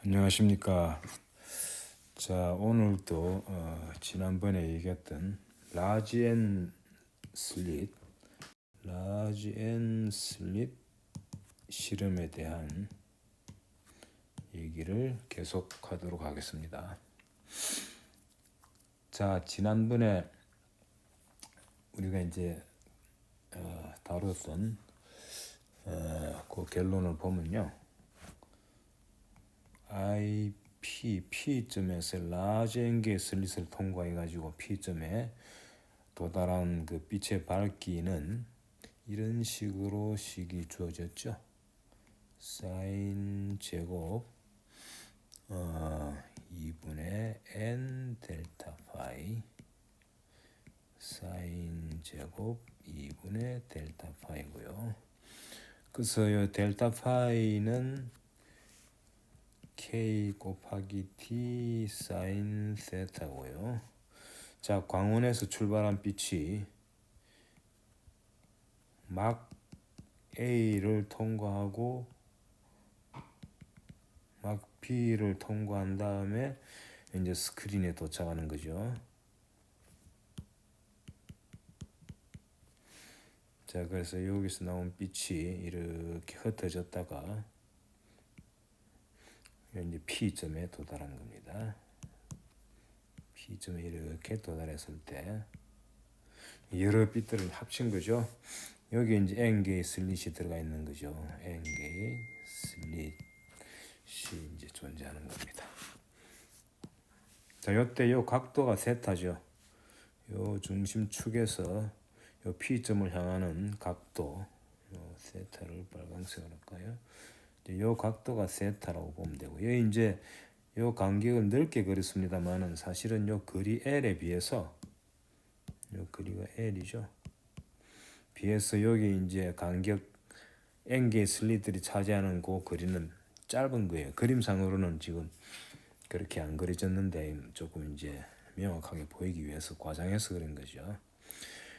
안녕하십니까. 자, 오늘도 지난번에 얘기했던 라지 앤 슬릿 실험에 대한 얘기를 계속하도록 하겠습니다. 자, 지난번에 우리가 이제 다뤘던 그 결론을 보면요, P점에서 라지 앤 슬릿을 통과해가지고 P점에 도달한 그 빛의 밝기는 이런 식으로 식이 주어졌죠. 사인 제곱 2분의 n 델타 파이 사인 제곱 2분의 델타 파이고요. 그래서 이 델타 파이는 k 곱하기 t 사인 세타고요. 자, 광원에서 출발한 빛이 막 A를 통과하고 막 B를 통과한 다음에 이제 스크린에 도착하는 거죠. 자, 그래서 여기서 나온 빛이 이렇게 흩어졌다가 이제 P점에 도달한 겁니다. P점에 이렇게 도달했을 때 여러 빛들을 합친 거죠. 여기 이제 N개의 슬릿이 들어가 있는 거죠. N개의 슬릿이 이제 존재하는 겁니다. 자, 요때 요 각도가 세타죠. 요 중심축에서 요 P점을 향하는 각도, 요 세타를 빨간색으로 할까요? 요 각도가 세타라고 보면 되고, 요 이제 요 간격을 넓게 그렸습니다만은 사실은 요 거리 L에 비해서 요 거리가 L이죠. 비해서 여기 이제 간격 N개의 슬릿들이 차지하는 그 거리는 짧은 거예요. 그림상으로는 지금 그렇게 안 그려졌는데 조금 이제 명확하게 보이기 위해서 과장해서 그린 거죠.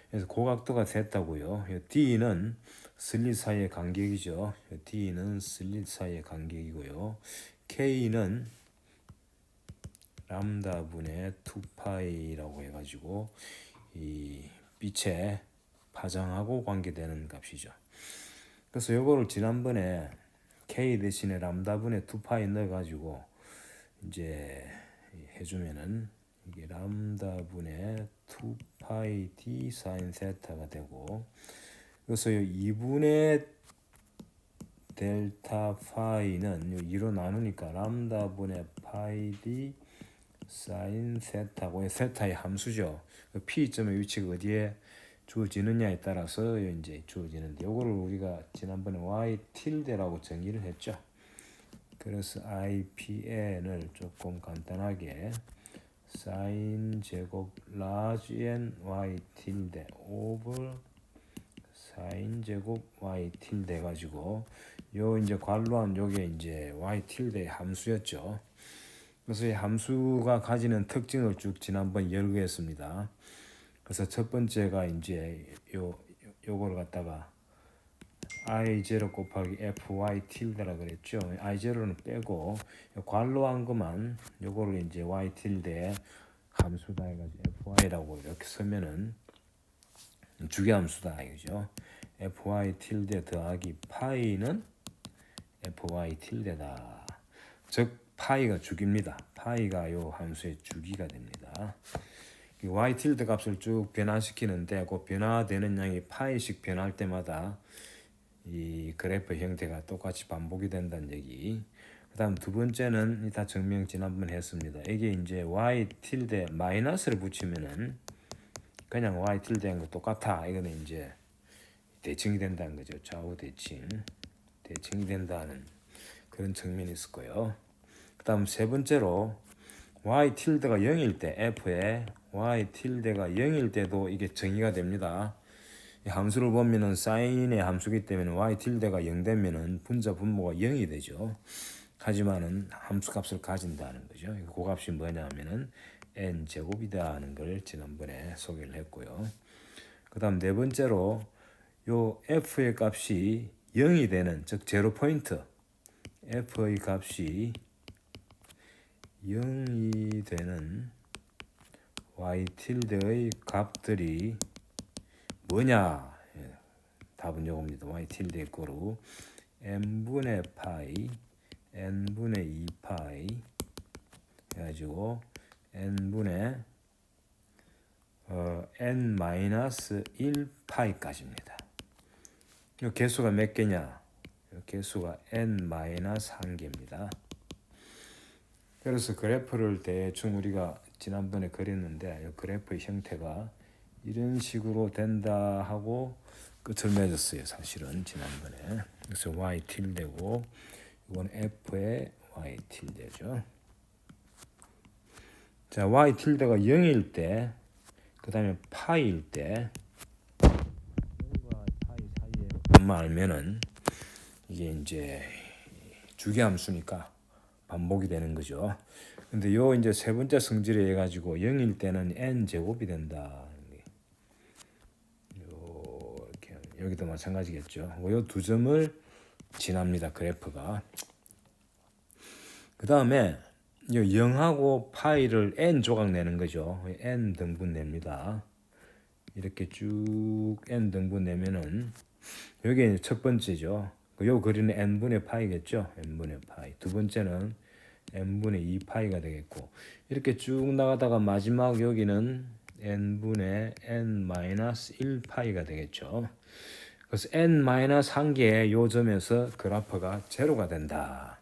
그래서 고각도가 됐다고요. D는 슬릿 사이의 간격이죠. D는 슬릿 사이의 간격이고요. K는 람다 분의 2파이라고 해가지고 이 빛의 파장하고 관계되는 값이죠. 그래서 이거를 지난번에 K 대신에 람다 분의 2파이 넣어가지고 이제 해주면은 이게 람다 분의 2파이 d 사인 세타가 되고, 그래서 이 2분의 델타 파이는 2로 나누니까 람다 분의 파이 d 사인 세타고, 세타의 함수죠. P점의 위치가 어디에 주어지느냐에 따라서 이제 주어지는데, 요거를 우리가 지난번에 y 틸데라고 정의를 했죠. 그래서 IPN을 조금 간단하게 사인 제곱 라지 n y 틸데 오버 사인 제곱 y 틸데 가지고 요 이제 관로한 요게 이제 y 틸데의 함수였죠. 그래서 이 함수가 가지는 특징을 쭉 지난번 열거했습니다. 그래서 첫 번째가 이제 요거를 갖다가 I0 곱하기 FY 틸데라 그랬죠. I0는 빼고 관로한 것만 요거를 이제 Y 틸데 함수다 해가지고 FY라고 이렇게 쓰면은 주기함수다 이거죠. FY 틸데 더하기 파이는 FY 틸데다. 즉 파이가 주기입니다. 파이가 요 함수의 주기가 됩니다. Y 틸데 값을 쭉 변화시키는데 그 변화되는 양이 파이씩 변할 때마다 이 그래프 형태가 똑같이 반복이 된다는 얘기. 그 다음 두 번째는 다 증명 지난번에 했습니다. 이게 이제 y 틸데 마이너스를 붙이면은 그냥 y 틸데인 거 똑같아. 이거는 이제 대칭이 된다는 거죠. 좌우 대칭이 된다는 그런 측면이 있을 거예요. 그 다음 세 번째로 y 틸데가 0일 때 f에 y 틸데가 0일 때도 이게 정의가 됩니다. 이 함수를 보면은 사인의 함수기 때문에 y 틸데가 0 되면은 분자 분모가 0이 되죠. 하지만은 함수 값을 가진다는 거죠. 그 값이 뭐냐면은 n 제곱이다는 걸 지난번에 소개를 했고요. 그다음 네 번째로 요 f의 값이 0이 되는, 즉 제로 포인트 f의 값이 0이 되는 y tilde의 값들이 뭐냐? 예, 답은 요겁니다. y tilde 거로 n분의 파이 n분의 2파이 해가지고 n분의 n-1파이까지입니다. 이 개수가 몇 개냐? 이 개수가 n-1개입니다. 그래서 그래프를 대충 우리가 지난번에 그렸는데 이 그래프의 형태가 이런 식으로 된다 하고 끝을 맺었어요. 사실은 지난번에. 그래서 y tilde고 이건 f의 y tilde죠. 자, y tilde가 0일 때, 그 다음에 파이일 때, 0과 파이 사이에 것만 알면은 이게 이제 주기함수니까 반복이 되는 거죠. 근데 요 이제 세 번째 성질에 해 가지고 0일 때는 n 제곱이 된다. 요 이렇게 여기도 마찬가지겠죠. 요 두 점을 지납니다. 그래프가. 그 다음에 0하고 파이를 n 조각 내는 거죠. n 등분 냅니다. 이렇게 쭉 n 등분 내면은 여기 첫 번째죠. 요 그리는 n분의 파이겠죠. n분의 파이. 두 번째는 n분의 2파이가 되겠고 이렇게 쭉 나가다가 마지막 여기는 n분의 n-1파이가 되겠죠. 그래서 n-1개의 요 점에서 그래프가 제로가 된다.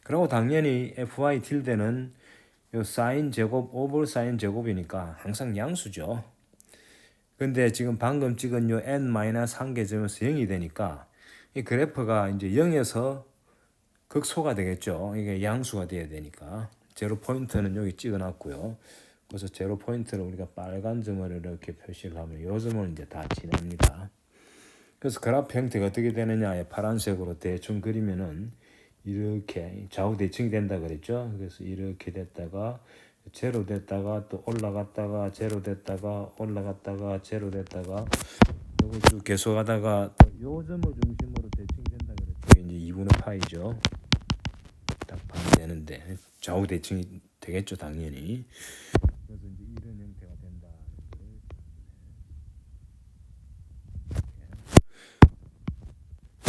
그리고 당연히 fy tilde는 요 사인 제곱 오버 사인 제곱이니까 항상 양수죠. 근데 지금 방금 찍은 요 n-1개 점에서 0이 되니까 이 그래프가 이제 0에서 극소가 되겠죠. 이게 양수가 돼야 되니까. 제로 포인트는 여기 찍어 놨고요. 그래서 제로 포인트를 우리가 빨간 점을 이렇게 표시를 하면 요 점을 이제 다 지납니다. 그래서 그래프 형태가 어떻게 되느냐, 파란색으로 대충 그리면은 이렇게 좌우 대칭이 된다 그랬죠. 그래서 이렇게 됐다가 제로 됐다가 또 올라갔다가 제로 됐다가 올라갔다가 제로 됐다가 요거 쭉 계속하다가 요 점을 중심으로 대칭이 된다 그랬죠. 이제 2분의 파이죠. 딱 봐야 되는데 좌우 대칭이 되겠죠, 당연히. 그래서 이제 이런 형태가 된다.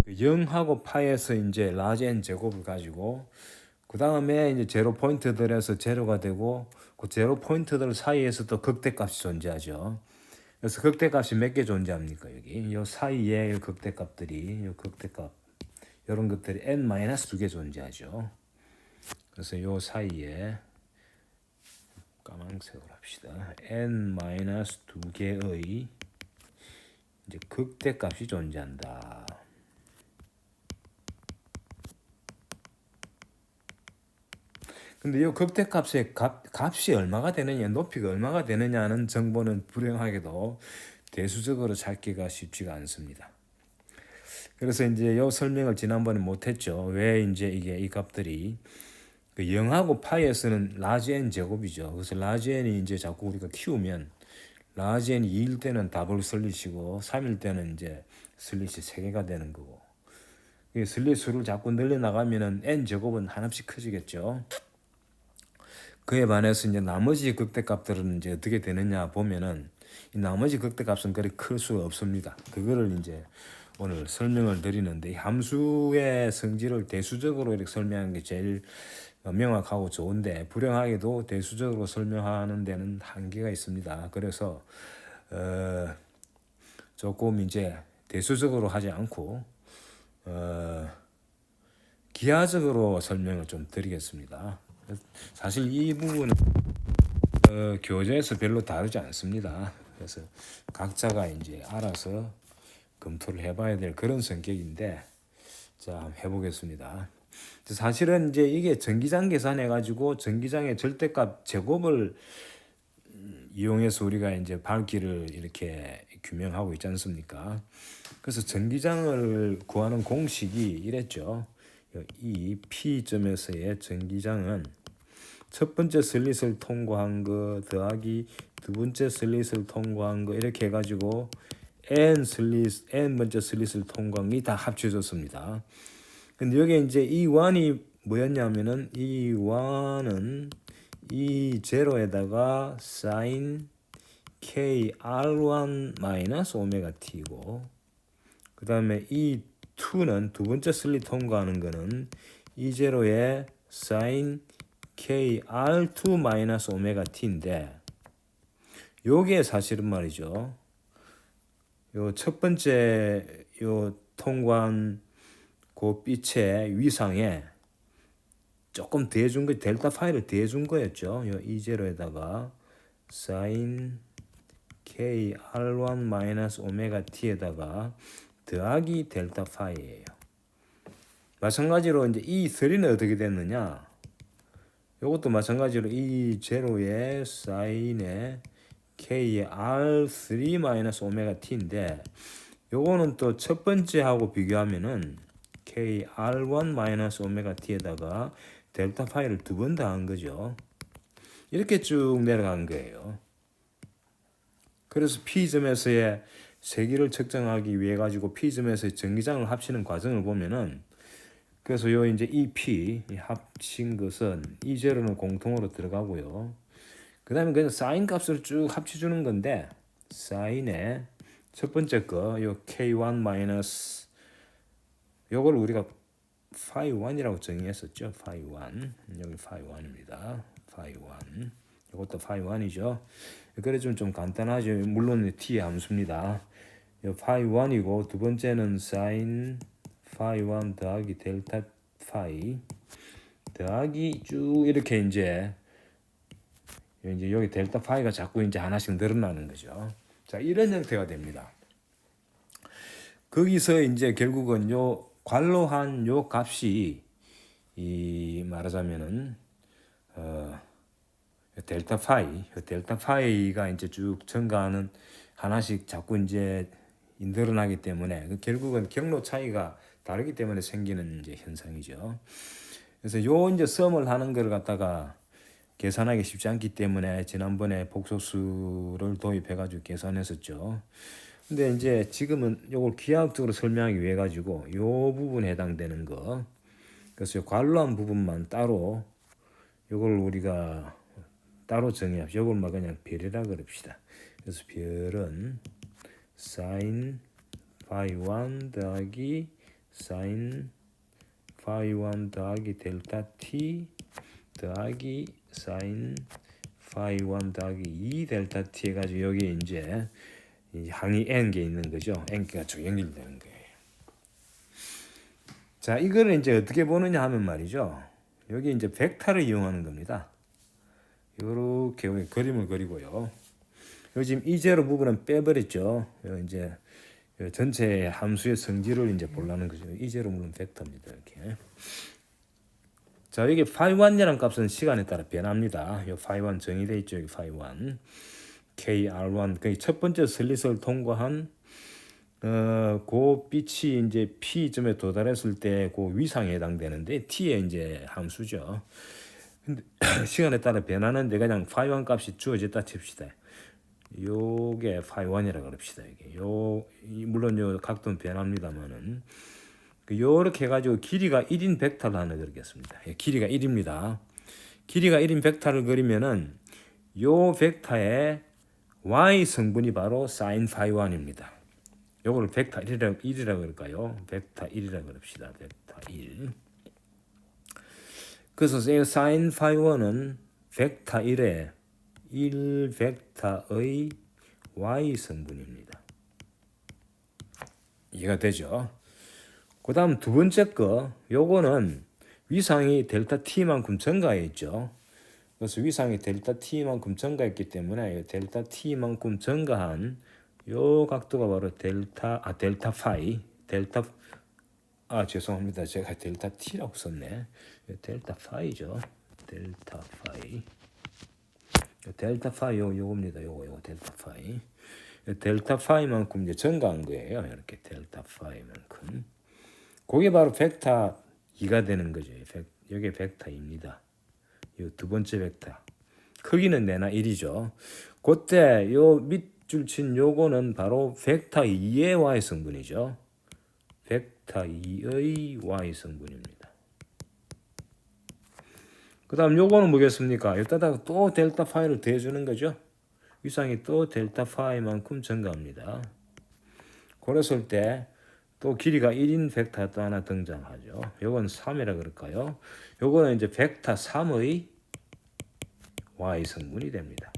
0하고 파에서 이제 라지 n 제곱을 가지고 그 다음에 이제 제로 포인트들에서 제로가 되고 그 제로 포인트들 사이에서 또 극대값이 존재하죠. 그래서 극대값이 몇 개 존재합니까? 여기 요 사이에 요 극대값들이 요 극대값 이런 것들이 n-2개 존재하죠. 그래서 요 사이에 까만색으로 합시다. n-2개의 이제 극대값이 존재한다. 근데 이 극대값의 값이 얼마가 되느냐, 높이가 얼마가 되느냐는 정보는 불행하게도 대수적으로 찾기가 쉽지가 않습니다. 그래서 이제 이 설명을 지난번에 못했죠. 왜 이제 이게 이 값들이 그 0하고 파이에서는 라지 n 제곱이죠. 그래서 라지 n이 이제 자꾸 우리가 키우면 라지 n이 2일 때는 더블 슬릿이고 3일 때는 이제 슬릿이 3개가 되는 거고. 이 슬릿 수를 자꾸 늘려 나가면은 n 제곱은 하나씩 커지겠죠. 그에 반해서 이제 나머지 극대값들은 이제 어떻게 되느냐 보면은 이 나머지 극대값은 그리 클 수가 없습니다. 그거를 이제 오늘 설명을 드리는데 함수의 성질을 대수적으로 이렇게 설명하는 게 제일 명확하고 좋은데 불행하게도 대수적으로 설명하는 데는 한계가 있습니다. 그래서 조금 이제 대수적으로 하지 않고 기하적으로 설명을 좀 드리겠습니다. 사실 이 부분은 교재에서 별로 다르지 않습니다. 그래서 각자가 이제 알아서 검토를 해봐야 될 그런 성격인데, 자 한번 해보겠습니다. 사실은 이제 이게 전기장 계산해가지고 전기장의 절대값 제곱을 이용해서 우리가 이제 밝기를 이렇게 규명하고 있지 않습니까? 그래서 전기장을 구하는 공식이 이랬죠. 이 P점에서의 전기장은 첫 번째 슬릿을 통과한 거 더하기 두 번째 슬릿을 통과한 거 이렇게 해가지고 n 번째 슬릿을 통과한 게 다 합쳐졌습니다. 근데 여기 이제 이 원이 뭐였냐면은 이 1은 이 제로에다가 sin k r1 마이너스 오메가 t고, 그 다음에 이 2는 두 번째 슬릿 통과하는 거는 이 제로에 sin k r2 마이너스 오메가 t인데, 요게 사실은 말이죠, 요 첫 번째 요 통과한 그 빛의 위상에 조금 더해준 거, 델타 파이를 더해준 거였죠. 요 이 제로에다가 sin k r1 마이너스 오메가 t에다가 더하기 델타 파이예요. 마찬가지로 이제 이 3는 어떻게 됐느냐? 요것도 마찬가지로 이 제로의 사인의 k의 r3 마이너스 오메가 t인데, 요거는 또 첫 번째하고 비교하면은 k r1 마이너스 오메가 t에다가 델타 파이를 두 번 더한 거죠. 이렇게 쭉 내려간 거예요. 그래서 P점에서의 세기를 측정하기 위해 가지고 P점에서의 전기장을 합치는 과정을 보면은, 그래서 요 이제 이 P 이 합친 것은 이 제로는 공통으로 들어가고요. 그 다음에 그냥 사인 값을 쭉 합쳐주는 건데, 사인의 첫 번째 거 요 K1 마이너스 요걸 우리가 phi 1이라고 정의했었죠. phi 1 여기 phi 1입니다. phi 1 이것도 phi 1이죠. 그래 좀 간단하죠. 물론 t의 함수입니다. 요 phi 1이고, 두 번째는 sin phi 1 더하기 델타 phi 더하기 쭉 이렇게 이제 여기 델타 파이가 자꾸 이제 하나씩 늘어나는 거죠. 자, 이런 형태가 됩니다. 거기서 이제 결국은 요 관로한 요 값이 이 말하자면은 델타 파이가 이제 쭉 증가하는 하나씩 자꾸 이제 늘어나기 때문에 결국은 경로 차이가 다르기 때문에 생기는 이제 현상이죠. 그래서 요 이제 썸을 하는 걸 갖다가 계산하기 쉽지 않기 때문에 지난번에 복소수를 도입해가지고 계산했었죠. 근데 이제 지금은 요걸 기하학적으로 설명하기 위해 가지고 요 부분에 해당되는 거, 그래서 관로한 부분만 따로 요걸 우리가 따로 정의합시다. 요걸 막 그냥 별이라 그럽시다. 그래서 별은 sin phi 1 더하기 sin phi 1 더하기 델타 t 더하기 sin phi 1 더하기 2 델타 t 해가지고 여기 이제 항이 n 개 있는 거죠. n 개가 쭉 연결되는 거예요. 자, 이거를 이제 어떻게 보느냐 하면 말이죠. 여기 이제 벡터를 이용하는 겁니다. 이렇게 그림을 그리고요. 여기 지금 이 제로 부분은 빼버렸죠. 이제 전체 함수의 성질을 이제 보려는 거죠. 이 제로 물론 벡터입니다. 이렇게. 자, 여기 phi 1이라는 값은 시간에 따라 변합니다. 이 phi 1 정의되어 있죠. 여기 phi 1. KR1 그 첫 번째 슬릿을 통과한 그 빛이 이제 P점에 도달했을 때 그 위상에 해당되는데 T의 이제 함수죠. 근데 시간에 따라 변하는데 그냥 phi 1 값이 주어졌다 칩시다. 요게 phi 1이라고 그럽시다. 이게 물론 요 각도는 변합니다만은 요렇게 해가지고 길이가 1인 벡터를 하나 그리겠습니다. 길이가 1입니다. 길이가 1인 벡터를 그리면은 요 벡터의 y 성분이 바로 sin phi 1입니다. 요거를 벡터 1이라고 그럴까요? 벡터 1이라고 그럽시다. 벡터 1. 그래서 sin phi 1은 벡터 1의 1 벡터의 y 성분입니다. 이해가 되죠? 그 다음 두 번째 거, 요거는 위상이 델타 t만큼 증가했죠. 그래서 위상이 델타 t만큼 증가했기 때문에 델타 t만큼 증가한 요 각도가 바로 델타 파이, 죄송합니다. 제가 델타 t라고 썼네. 델타 파이죠. 델타 파이. 델타 파이 요겁니다. 요거 델타 파이. 델타 파이만큼 이제 증가한 거예요. 이렇게 델타 파이만큼. 그게 바로 벡터 2가 되는 거죠. 여기 벡터 2입니다. 요 두 번째 벡터. 크기는 내나 1이죠. 그때 요 밑줄 친 요거는 바로 벡터 2의 y 성분이죠. 벡터 2의 y 성분입니다. 그 다음 요거는 뭐겠습니까? 여기다가 또 델타 파이를 더해주는 거죠. 위상이 또 델타 파이만큼 증가합니다. 그랬을 때 또 길이가 1인 벡터 또 하나 등장하죠. 요건 3이라 그럴까요? 요거는 이제 벡터 3의 y 성분이 됩니다.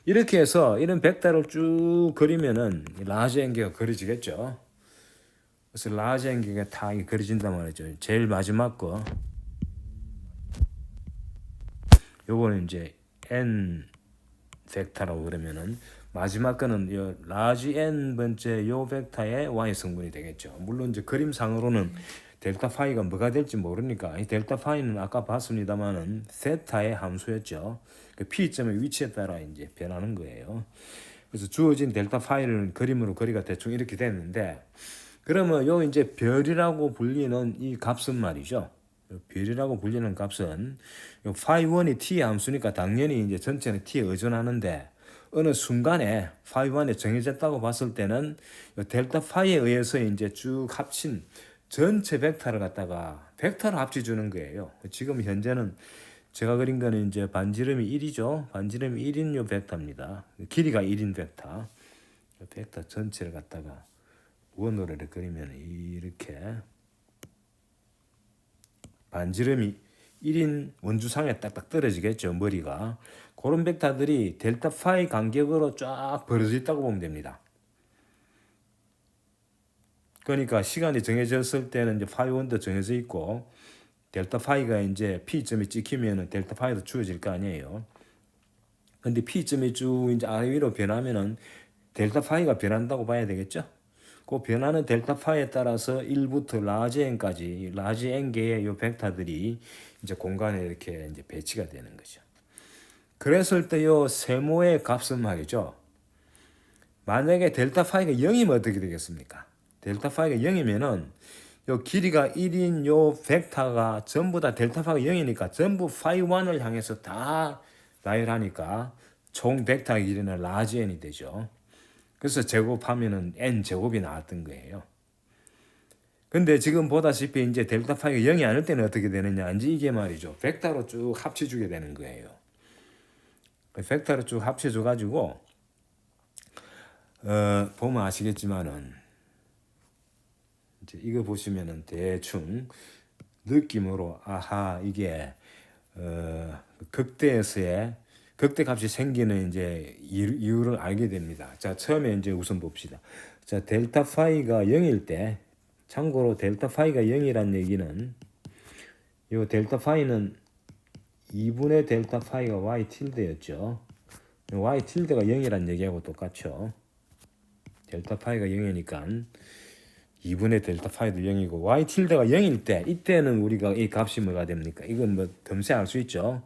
이렇게 해서 이런 벡터를 쭉 그리면은 라지 앵기가 그려지겠죠. 그래서 라지 앵기가 다 그려진단 말이죠. 제일 마지막 거 요거는 이제 n 벡터라고 그러면은 마지막 거는 요 라지 n 번째 요 벡터의 y 성분이 되겠죠. 물론 이제 그림상으로는 델타 파이가 뭐가 될지 모르니까 이 델타 파이는 아까 봤습니다만은 세타의 함수였죠. 그 P점의 위치에 따라 이제 변하는 거예요. 그래서 주어진 델타 파이를 그림으로 그리가 대충 이렇게 됐는데 그러면 요 이제 별이라고 불리는 이 값은 말이죠. 별이라고 불리는 값은 요 phi1이 t의 함수니까 당연히 이제 전체는 t에 의존하는데 어느 순간에 phi1이 정해졌다고 봤을 때는 요 델타 파이에 의해서 이제 쭉 합친 전체 벡터를 갖다가 벡터를 합쳐주는 거예요. 지금 현재는 제가 그린 거는 이제 반지름이 1이죠. 반지름이 1인 요 벡터입니다. 길이가 1인 벡터. 벡터 전체를 갖다가 원으로 그리면 이렇게 반지름이 1인 원주상에 딱딱 떨어지겠죠. 머리가. 그런 벡터들이 델타 파이 간격으로 쫙 벌어져 있다고 보면 됩니다. 그러니까 시간이 정해졌을 때는 이제 파이 1도 정해져 있고 델타 파이가 이제 P점이 찍히면은 델타 파이도 주어질 거 아니에요. 근데 P점이 쭉 이제 아래 위로 변하면은 델타 파이가 변한다고 봐야 되겠죠? 그 변하는 델타 파이에 따라서 1부터 라지 n까지 라지 n 개의 요 벡터들이 이제 공간에 이렇게 이제 배치가 되는 거죠. 그랬을 때 요 세모의 값은 말이죠. 만약에 델타 파이가 0이면 어떻게 되겠습니까? 델타 파이가 0이면은 요 길이가 1인 요 벡터가 전부 다 델타 파이가 0이니까 전부 파이 1을 향해서 다 나열하니까 총 벡터 길이는 라지 n이 되죠. 그래서 제곱하면은 n 제곱이 나왔던 거예요. 근데 지금 보다시피 이제 델타 파이가 0이 아닐 때는 어떻게 되느냐? 이제 이게 말이죠. 벡터로 쭉 합쳐주게 되는 거예요. 벡터로 쭉 합쳐줘 가지고 보면 아시겠지만은 이제 이거 보시면은 대충 느낌으로 아하 이게 극대에서의 극대값이 생기는 이제 이유를 알게 됩니다. 자, 처음에 이제 우선 봅시다. 자, 델타 파이가 0일 때 참고로 델타 파이가 0이란 얘기는 이 델타 파이는 2분의 델타 파이가 y tilde였죠. y tilde가 0이란 얘기하고 똑같죠. 델타 파이가 0이니까 2분의 델타 파이도 0이고 y tilde가 0일 때 이때는 우리가 이 값이 뭐가 됩니까? 이건 뭐 덤세 알 수 있죠.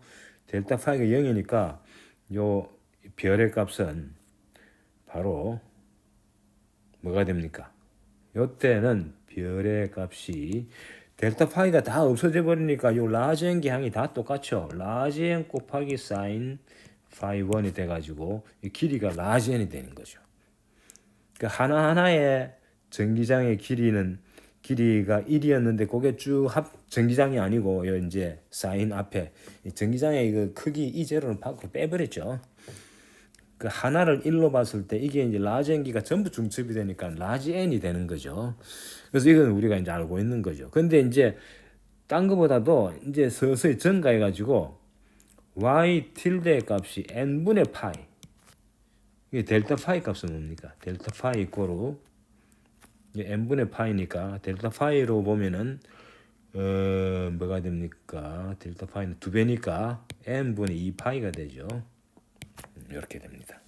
델타 파이가 0이니까 요 별의 값은 바로 뭐가 됩니까? 요때는 별의 값이 델타 파이가 다 없어져 버리니까 요 라지 n 기항이 다 똑같죠. 라지 n 곱하기 사인 파이 1이 돼가지고 이 길이가 라지 n이 되는 거죠. 그러니까 하나하나의 전기장의 길이가 1이었는데 그게 쭉 전기장이 아니고 이제 사인 앞에 전기장의 그 크기 이 제로를 바꿔 빼버렸죠. 그 하나를 1로 봤을 때 이게 이제 라지 n기가 전부 중첩이 되니까 라지 n이 되는 거죠. 그래서 이건 우리가 이제 알고 있는 거죠. 근데 이제 딴 거보다도 이제 서서히 증가해 가지고 y tilde 값이 n분의 파이. 이게 델타 파이 값은 뭡니까? 델타 파이 이꼬르 n분의 파이니까 델타 파이로 보면은 뭐가 됩니까? 델타 파이는 2배니까 n분의 2파이가 되죠. 이렇게 됩니다.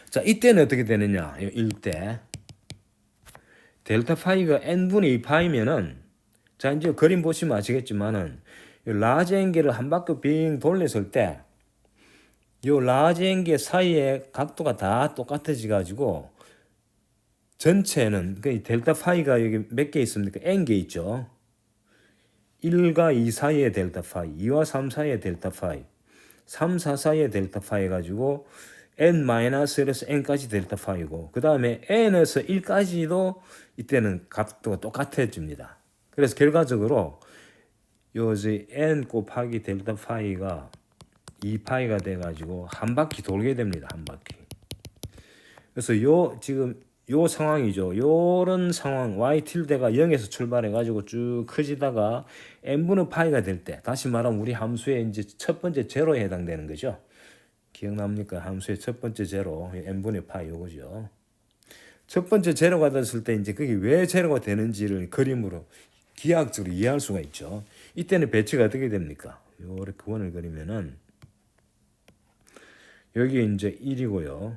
자, 이때는 어떻게 되느냐? 1대 델타 파이가 n분의 2파이면은 자, 이제 그림 보시면 아시겠지만은 라지 n개를 한 바퀴 빙 돌렸을 때 요 라지 n개 사이의 각도가 다 똑같아져 가지고 전체는 그 델타 파이가 여기 몇 개 있습니까? n개 있죠. 1과 2 사이의 델타 파이, 2와 3 사이의 델타 파이, 3, 4 사이의 델타 파이 가지고 n-1에서 n까지 델타 파이고 그 다음에 n에서 1까지도 이때는 각도가 똑같아집니다. 그래서 결과적으로 요 이제 n 곱하기 델타 파이가 2파이가 돼가지고 한 바퀴 돌게 됩니다. 한 바퀴. 그래서 요 지금 요 상황이죠. 요런 상황 y tilde가 0에서 출발해 가지고 쭉 커지다가 n분의 파이가 될 때, 다시 말하면 우리 함수의 이제 첫 번째 제로에 해당되는 거죠. 기억납니까? 함수의 첫 번째 제로 n분의 파이 요거죠. 첫 번째 제로가 됐을 때 이제 그게 왜 제로가 되는지를 그림으로 기하학적으로 이해할 수가 있죠. 이때는 배치가 어떻게 됩니까? 요렇게 원을 그리면은 여기 이제 1이고요.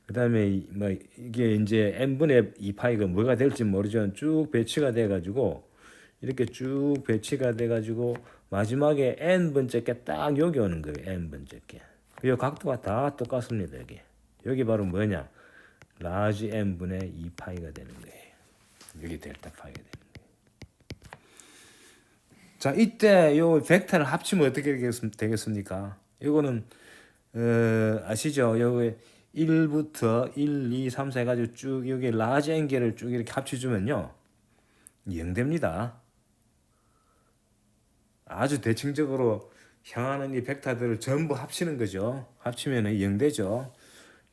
그다음에 뭐 이게 이제 n분의 2파이가 뭐가 될지 모르지만 쭉 배치가 돼 가지고 이렇게 쭉 배치가 돼 가지고 마지막에 n번째 게 딱 여기 오는 거예요. n번째 게. 이 각도가 다 똑같습니다. 여기 바로 뭐냐? 라지 n분의 2파이가 되는 거예요. 여기 델타 파이가 되는 거예요. 자, 이때 요 벡터를 합치면 어떻게 되겠습니까? 이거는 아시죠? 여기 1부터 1, 2, 3, 4 해가지고 쭉 여기 라지 앵겔을 쭉 이렇게 합쳐주면요 0 됩니다. 아주 대칭적으로 향하는 이 벡터들을 전부 합치는 거죠. 합치면 0 되죠.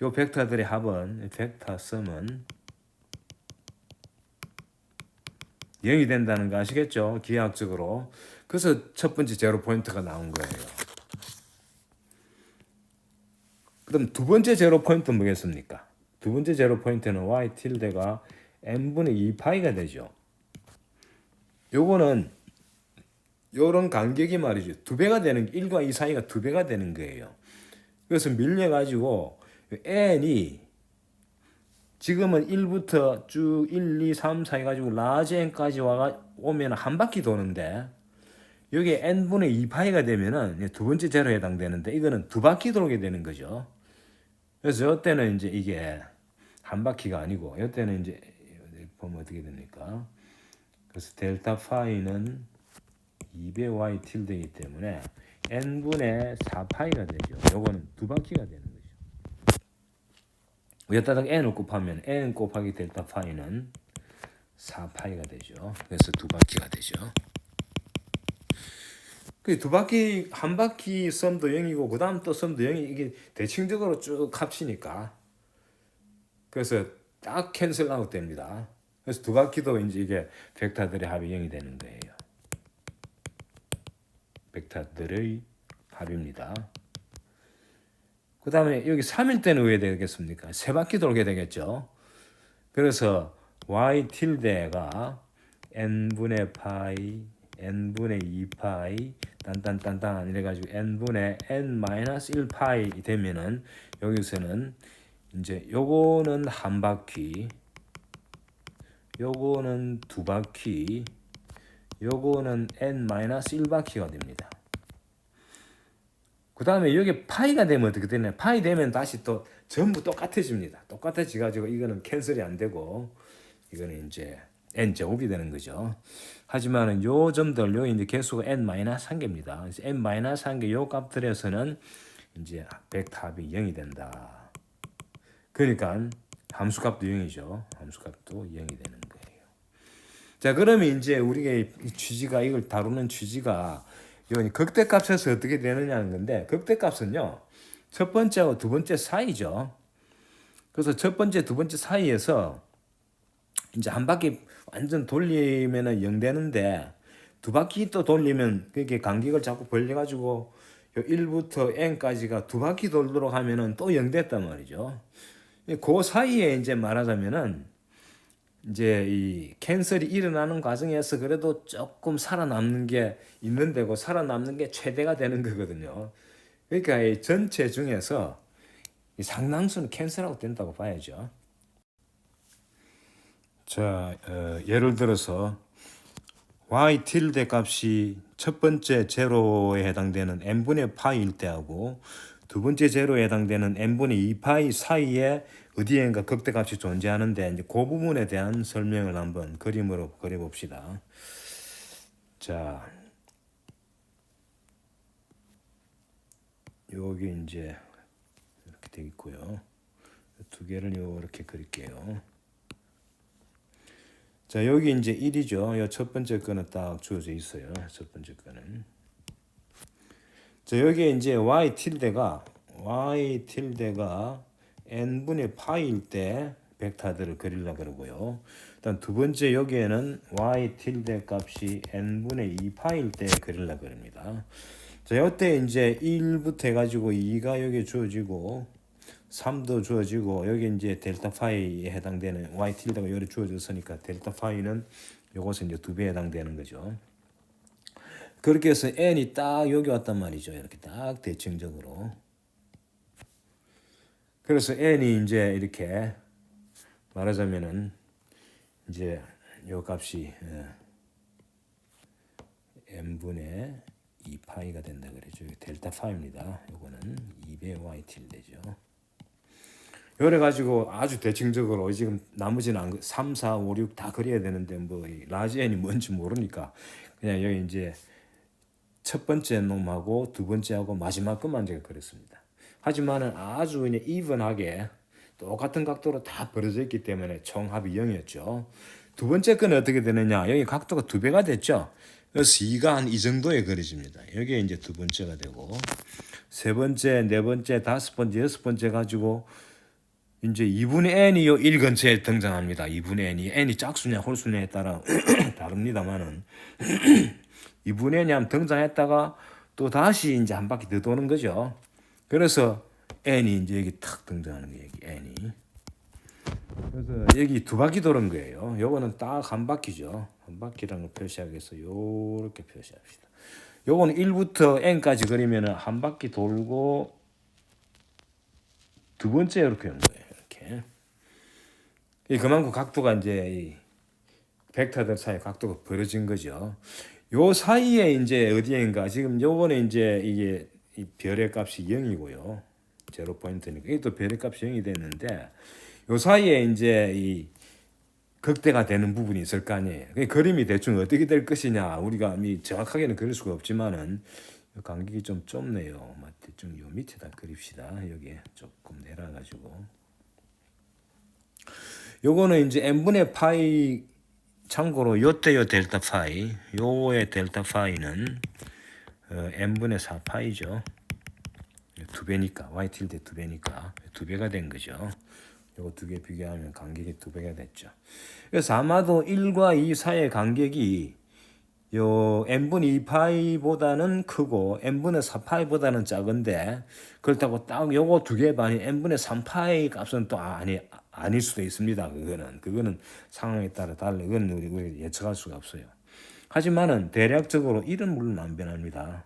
요 벡터들의 합은 벡터 썸은 0이 된다는 거 아시겠죠? 기하학적으로. 그래서 첫 번째 제로 포인트가 나온 거예요. 그럼 두 번째 제로 포인트는 뭐겠습니까? 두 번째 제로 포인트는 y tilde가 n분의 2파이가 되죠. 요거는 요런 간격이 말이죠. 두 배가 되는 1과 2 사이가 두 배가 되는 거예요. 그래서 밀려 가지고 n이 지금은 1부터 쭉 1, 2, 3, 4 해가지고 라지 n까지 오면 한 바퀴 도는데 여기 n분의 2파이가 되면은 두 번째 제로에 해당되는데 이거는 두 바퀴 돌게 되는 거죠. 그래서 이때는 이제 이게 한 바퀴가 아니고 이때는 이제 보면 어떻게 됩니까? 그래서 델타 파이는 2배 y tilde이기 때문에 n분의 4파이가 되죠. 요거는 두 바퀴가 되는 거죠. 여기다가 n을 곱하면 n 곱하기 델타 파이는 4파이가 되죠. 그래서 두 바퀴가 되죠. 그 두 바퀴 한 바퀴 썸도 0이고 그 다음 또 썸도 0이 이게 대칭적으로 쭉 합치니까 그래서 딱 캔슬 아웃 됩니다. 그래서 두 바퀴도 이제 이게 벡터들의 합이 0이 되는 거예요. 벡터들의 합입니다. 그 다음에 여기 3일 때는 왜 되겠습니까? 세 바퀴 돌게 되겠죠. 그래서 y tilde가 n분의 파이, n분의 2파이, 딴딴딴딴 이래가지고 n분의 n-1파이 되면은 여기서는 이제 요거는 한 바퀴, 요거는 두 바퀴, 요거는 n-1바퀴가 됩니다. 그 다음에 여기 파이가 되면 어떻게 되냐? 파이 되면 다시 또 전부 똑같아집니다. 똑같아지가지고 이거는 캔슬이 안 되고 이거는 이제 n 제곱이 되는 거죠. 하지만은 요 점들 요 이제 개수가 n-1개입니다. 그래서 n-1개 요 값들에서는 이제 벡터합이 0이 된다. 그러니까 함수값도 0이죠. 함수값도 0이 되는 거예요. 자, 그러면 이제 우리가 이 취지가 이걸 다루는 취지가 요 극대값에서 어떻게 되느냐는 건데 극대값은요. 첫 번째하고 두 번째 사이죠. 그래서 첫 번째, 두 번째 사이에서 이제 한 바퀴 완전 돌리면은 0 되는데 두 바퀴 또 돌리면 그게 간격을 자꾸 벌려가지고 요 1부터 n까지가 두 바퀴 돌도록 하면은 또 0 됐단 말이죠. 그 사이에 이제 말하자면은 이제 이 캔슬이 일어나는 과정에서 그래도 조금 살아남는 게 있는데 그 살아남는 게 최대가 되는 거거든요. 그러니까 이 전체 중에서 이 상당수는 캔슬하고 된다고 봐야죠. 자, 예를 들어서 y tilde 값이 첫 번째 제로에 해당되는 n분의 파이일 때하고 두 번째 제로에 해당되는 n분의 2파이 사이에 어디엔가 극대값이 존재하는데 이제 그 부분에 대한 설명을 한번 그림으로 그려봅시다. 자, 여기 이제 이렇게 되어 있고요. 두 개를 이렇게 그릴게요. 자, 여기 이제 1이죠. 요 첫 번째 거는 딱 주어져 있어요. 첫 번째 거는. 자, 여기에 이제 y tilde가 n분의 파일 때 벡터들을 그리려 그러고요. 일단 두 번째 여기에는 y tilde 값이 n분의 2 파일 때 그리려 그럽니다. 자, 이때 이제 1부터 해가지고 2가 여기 주어지고 3도 주어지고 여기 이제 델타 파이에 해당되는 y tilde가 여기 주어졌으니까 델타 파이는 요것은 이제 2배에 해당되는 거죠. 그렇게 해서 n이 딱 여기 왔단 말이죠. 이렇게 딱 대칭적으로. 그래서 n이 이제 이렇게 말하자면은 이제 요 값이 n분의 2파이가 된다 그러죠. 델타 파이입니다. 요거는 2배 y tilde죠. 요래 가지고 아주 대칭적으로 지금 나머지는 3, 4, 5, 6 다 그려야 되는데 뭐 라지 n이 뭔지 모르니까 그냥 여기 이제 첫 번째 놈하고 두 번째하고 마지막 것만 제가 그렸습니다. 하지만은 아주 그냥 이분하게 똑같은 각도로 다 벌어져 있기 때문에 총합이 0이었죠. 두 번째 거는 어떻게 되느냐? 여기 각도가 2배가 됐죠. 그래서 2가 한 이 정도에 그려집니다. 여기에 이제 두 번째가 되고 세 번째, 네 번째, 다섯 번째, 여섯 번째 가지고 이제 2분의 n이 요 1 근처에 등장합니다. 2분의 n이 짝수냐 홀수냐에 따라 다릅니다만은 2분의 n이 한번 등장했다가 또 다시 이제 한 바퀴 더 도는 거죠. 그래서 n이 이제 여기 탁 등장하는 거예요. 여기 n이. 그래서 여기 두 바퀴 도는 거예요. 요거는 딱 한 바퀴죠. 한 바퀴라는 걸 표시하기 위해서 요렇게 표시합시다. 요거는 1부터 n까지 그리면은 한 바퀴 돌고 두 번째 이렇게 한 거예요. 이렇게. 그만큼 각도가 이제 이 벡터들 사이 각도가 벌어진 거죠. 요 사이에 이제 어디인가 지금 요번에 이제 이게 이 별의 값이 0이고요. 제로 포인트니까 이게 또 별의 값이 0이 됐는데 요 사이에 이제 이 극대가 되는 부분이 있을 거 아니에요. 그림이 대충 어떻게 될 것이냐 우리가 정확하게는 그릴 수가 없지만은 간격이 좀 좁네요. 대충 요 밑에다 그립시다. 여기에 조금 내려가지고 요거는 이제 n분의 파이 참고로 요때요 델타 파이 요의 델타 파이는 n분의 4파이죠. 2배니까 y tilde 2배니까 2배가 된 거죠. 요거 두 개 비교하면 간격이 2배가 됐죠. 그래서 아마도 1과 2 사이의 간격이 요 n분의 2파이보다는 크고 n분의 4파이보다는 작은데 그렇다고 딱 요거 두 개 반이 n분의 3파이 값은 또 아닐 수도 있습니다. 그거는 상황에 따라 달라. 그건 우리 예측할 수가 없어요. 하지만은 대략적으로 1은 물론 안 변합니다.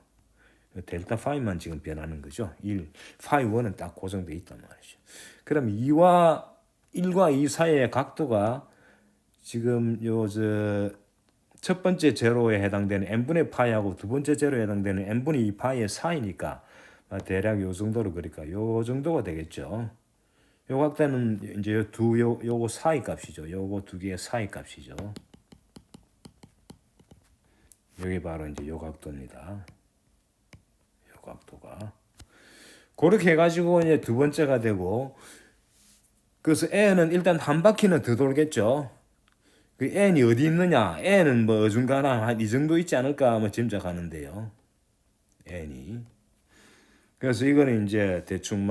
델타 파이만 지금 변하는 거죠. 1, 파이 1은 딱 고정돼 있단 말이죠. 그럼 1과 2 사이의 각도가 지금 첫 번째 제로에 해당되는 n분의 파이하고 두 번째 제로에 해당되는 n분의 2 파이의 사이니까 대략 요 정도로 그러니까 요 정도가 되겠죠. 요 각도는 이제 요거 사이 값이죠. 요거 두 개의 사이 값이죠. 여기 바로 이제 요 각도입니다. 요 각도가 그렇게 해가지고 이제 두 번째가 되고 그래서 n은 일단 한 바퀴는 더 돌겠죠. 그 n이 어디 있느냐? n은 뭐 어중간한 한 이 정도 있지 않을까 뭐 짐작하는데요. n이 그래서 이거는 이제 대충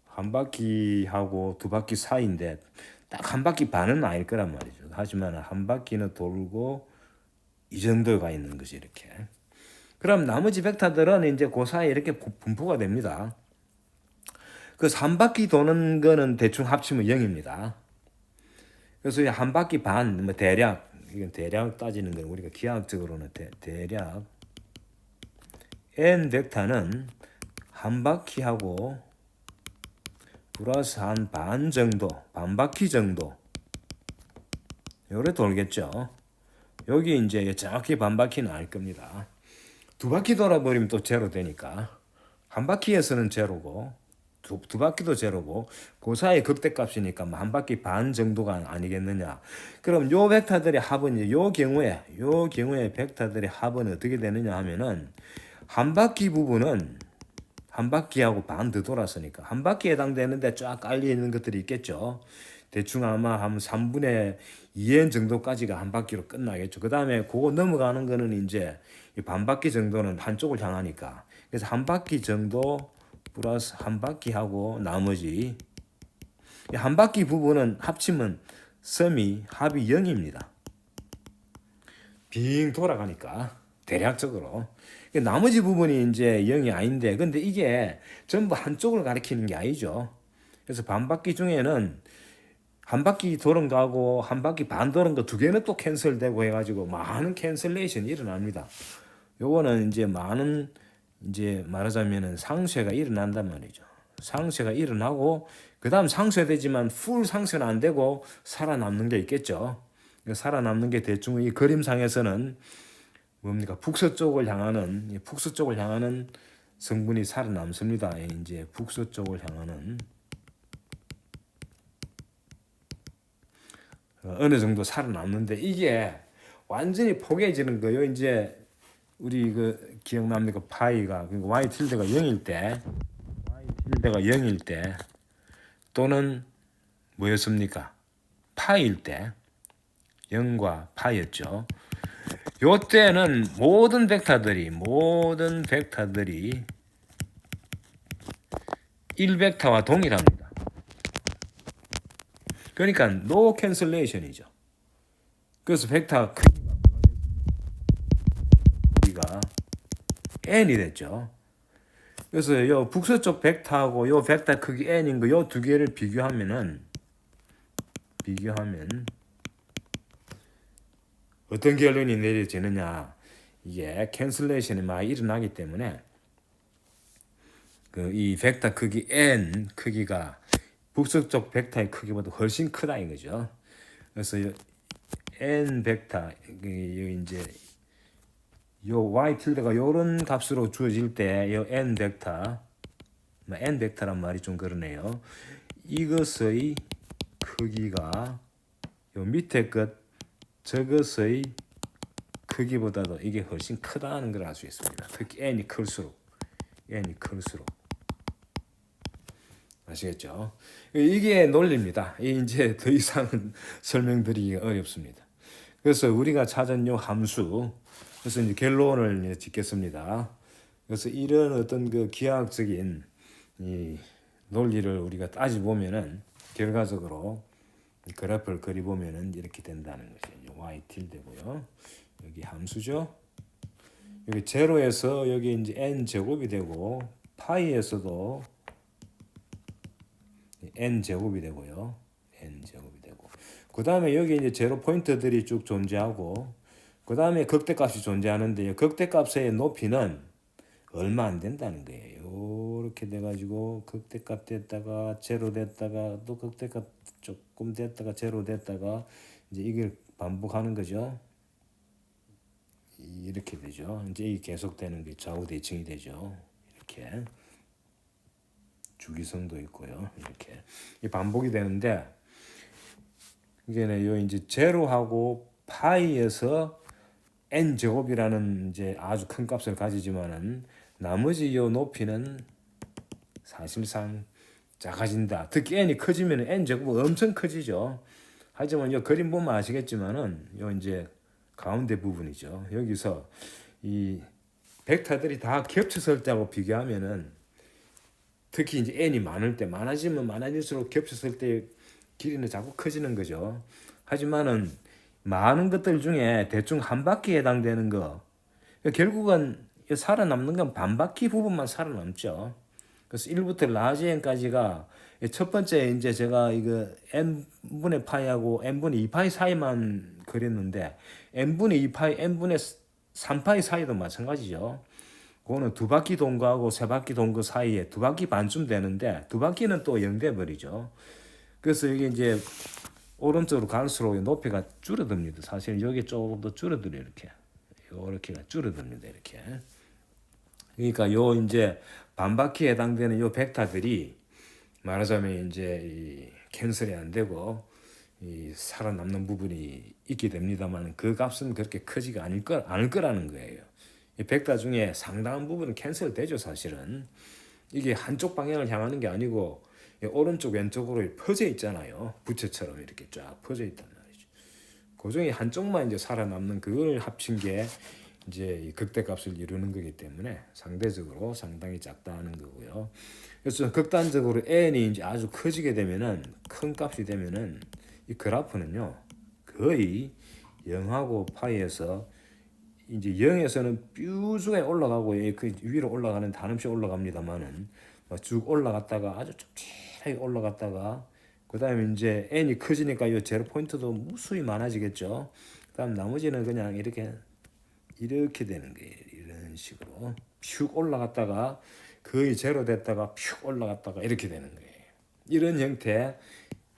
한 바퀴하고 두 바퀴 사이인데 딱 한 바퀴 반은 아닐 거란 말이죠. 하지만 한 바퀴는 돌고 이 정도가 있는 거지 이렇게. 그럼 나머지 벡터들은 이제 그 사이에 이렇게 분포가 됩니다. 그래서 한 바퀴 도는 거는 대충 합치면 0입니다. 그래서 한 바퀴 반, 대략, 이건 대략 따지는 건 우리가 기하학적으로는 대략 n 벡터는 한 바퀴하고 플러스 한 반 정도, 반 바퀴 정도 요래 돌겠죠. 여기 이제 정확히 반 바퀴는 아닐 겁니다. 두 바퀴 돌아버리면 또 제로 되니까 한 바퀴에서는 제로고 두 바퀴도 제로고 그 사이 극대값이니까 한 바퀴 반 정도가 아니겠느냐. 그럼 요 벡터들의 합은 요 경우에 벡터들의 합은 어떻게 되느냐 하면은 한 바퀴 부분은 한 바퀴하고 반 더 돌았으니까 한 바퀴에 해당되는데 쫙 깔려 있는 것들이 있겠죠. 대충 아마 한 3분의 2n 정도까지가 한 바퀴로 끝나겠죠. 그 다음에 그거 넘어가는 거는 이제 이 반 바퀴 정도는 한쪽을 향하니까. 그래서 한 바퀴 정도 플러스 한 바퀴 하고 나머지 이 한 바퀴 부분은 합치면 합이 0입니다. 빙 돌아가니까 대략적으로. 나머지 부분이 이제 0이 아닌데 근데 이게 전부 한쪽을 가리키는 게 아니죠. 그래서 반 바퀴 중에는 한 바퀴 도는 거하고 한 바퀴 반 도는 거 두 개는 또 캔슬되고 해가지고 많은 캔슬레이션이 일어납니다. 요거는 이제 많은 이제 말하자면은 상쇄가 일어난단 말이죠. 상쇄가 일어나고 그 다음 상쇄되지만 풀 상쇄는 안 되고 살아남는 게 있겠죠. 살아남는 게 대충 이 그림상에서는 뭡니까? 북서쪽을 향하는 성분이 살아남습니다. 이제 북서쪽을 향하는 어느 정도 살아남는데 이게 완전히 포개지는 거예요. 이제 우리 그 기억납니까? 파이가 그러니까 y tilde가 0일 때 또는 뭐였습니까? 파일 때 0과 파였죠. 요 때는 모든 벡터들이 1벡터와 동일합니다. 그러니까 no cancellation이죠. 그래서 벡터 크기가 n이 됐죠. 그래서 요 북서쪽 벡터하고 요 벡터 크기 n인 거 요 두 개를 비교하면 어떤 결론이 내려지느냐? 이게 캔슬레이션이 많이 일어나기 때문에 그 이 벡터 크기 n 크기가 북서쪽 벡터의 크기보다 훨씬 크다 이거죠. 그래서 n 벡터 이제 요 y tilde가 요런 값으로 주어질 때 요 n 벡터란 말이 좀 그러네요. 이것의 크기가 요 밑에 것 저것의 크기보다도 이게 훨씬 크다는 걸 알 수 있습니다. 특히 n이 클수록 아시겠죠? 이게 논리입니다. 이제 더 이상은 설명드리기 어렵습니다. 그래서 우리가 찾은 요 함수, 그래서 이제 결론을 짓겠습니다. 그래서 이런 어떤 그 기하학적인 이 논리를 우리가 따지 보면은 결과적으로 그래프를 그리 보면은 이렇게 된다는 거죠. y tilde고요. 여기 함수죠. 여기 제로에서 여기 이제 n 제곱이 되고 파이에서도 n 제곱이 되고요. 그 다음에 여기 이제 제로 포인트들이 쭉 존재하고 그 다음에 극대값이 존재하는데 극대값의 높이는 얼마 안 된다는 거예요. 이렇게 돼가지고 극대값 됐다가 제로 됐다가 또 극대값 조금 됐다가 제로 됐다가 이제 이걸 반복하는 거죠. 이렇게 되죠. 이제 이게 계속되는 게 좌우 대칭이 되죠. 이렇게 주기성도 있고요. 이렇게 이 반복이 되는데 이게는 요 이제 제로하고 파이에서 n 제곱이라는 이제 아주 큰 값을 가지지만은 나머지 요 높이는 사실상 작아진다. 특히 n이 커지면 n 제곱은 엄청 커지죠. 하지만 요 그림 보면 아시겠지만은 요 이제 가운데 부분이죠. 여기서 이 벡터들이 다 겹쳐설 때하고 비교하면은 특히 이제 n이 많을 때 많아지면 많아질수록 겹쳤을 때 길이는 자꾸 커지는 거죠. 하지만은 많은 것들 중에 대충 한 바퀴에 해당되는 거 결국은 살아남는 건 반 바퀴 부분만 살아남죠. 그래서 1부터 라지 n까지가 첫 번째 이제 제가 이거 n분의 파이하고 n분의 2파이 사이만 그렸는데 n분의 2파이, n분의 3파이 사이도 마찬가지죠. 그거는 두 바퀴 돈 거하고 세 바퀴 돈 거 사이에 두 바퀴 반쯤 되는데 두 바퀴는 또 0 돼 버리죠. 그래서 이게 이제 오른쪽으로 갈수록 높이가 줄어듭니다. 사실 여기 조금 더 줄어들어요. 이렇게가 줄어듭니다. 이렇게. 그러니까 요 이제 반바퀴에 해당되는 요 벡터들이 말하자면 이제 이 캔슬이 안 되고 이 살아남는 부분이 있게 됩니다만 그 값은 그렇게 크지가 않을 거라는 거예요. 이 벡터 중에 상당한 부분은 캔슬되죠. 사실은 이게 한쪽 방향을 향하는 게 아니고 오른쪽 왼쪽으로 퍼져 있잖아요. 부채처럼 이렇게 쫙 퍼져 있단 말이죠. 그 중에 한쪽만 이제 살아남는 그걸 합친 게 이제 이 극대값을 이루는 거기 때문에 상대적으로 상당히 작다는 거고요. 그래서 극단적으로 n이 이제 아주 커지게 되면은 큰 값이 되면은 이 그래프는요 거의 0하고 파이에서 이제 0에서는 뾰족하게 올라가고 그 위로 올라가는 한음씩 올라갑니다만은 쭉 올라갔다가 아주 촘촘하게 올라갔다가 그다음에 이제 n이 커지니까 이 제로 포인트도 무수히 많아지겠죠. 그다음 나머지는 그냥 이렇게 되는 거예요. 이런 식으로 쭉 올라갔다가 거의 제로 됐다가 쭉 올라갔다가 이렇게 되는 거예요. 이런 형태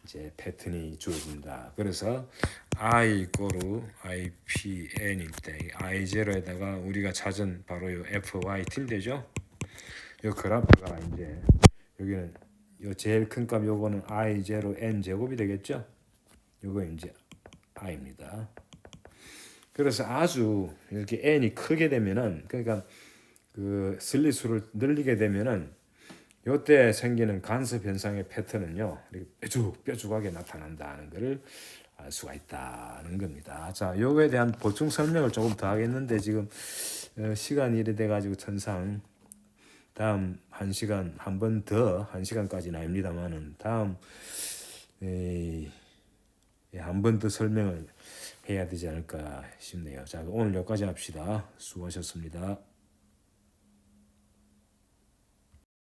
이제 패턴이 주어진다. 그래서 I 이꼬르 IPN일 때 I0에다가 우리가 찾은 바로 요 FY tilde죠. 요 그래프가 이제 여기는 요 제일 큰 값 요거는 I0 N 제곱이 되겠죠. 요거 이제 I입니다. 그래서 아주 이렇게 n이 크게 되면은 그러니까 그 슬릿수를 늘리게 되면은 요때 생기는 간섭 현상의 패턴은요 이렇게 뾰족하게 나타난다는 것을 알 수가 있다는 겁니다. 자, 요거에 대한 보충 설명을 조금 더 하겠는데 지금 시간이 이래 돼가지고 천상 다음 1시간 한 번 더 1시간까지는 아닙니다만은 다음 한 번 더 설명을 해야 되지 않을까 싶네요. 자, 오늘 여기까지 합시다. 수고하셨습니다.